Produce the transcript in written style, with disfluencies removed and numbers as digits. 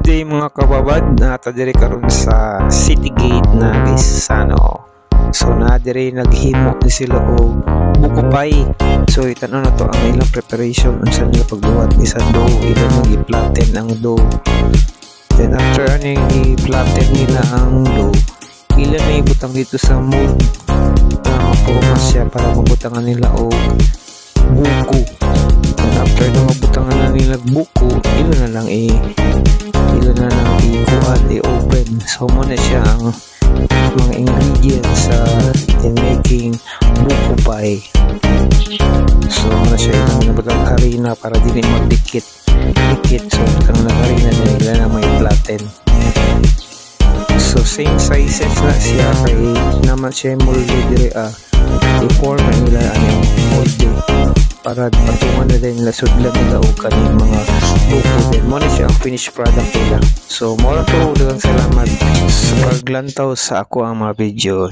day mga kababad, nata diri karon sa City Gate na Gisano. So na diri naghimo ni sila og buko pie. So itan-aw na to ang ilang preparation unsa nila pagbuhat isa dough, ilan mo i-flatten ang dough. Then after aning i-flatten nila ang dough, ilan na ibutang dito sa mold na maporma siya para mabutangan nila og buko. And after na mabutangan na nila buko, ilan na lang i-open. So muna siya ang mga ingredients in making buko pie. So muna siya yung nabutang harina para dili magdikit. So butang na harina na nila na may flatten. So same sizes na siya kay naman siya molde dire i-form nila ang molde para patungan na din nila sudlan nila o kaning mga buko. Then mo na siya ang finished product nila. So more to daghang salamat sa paglantaw sa ako ang mga video.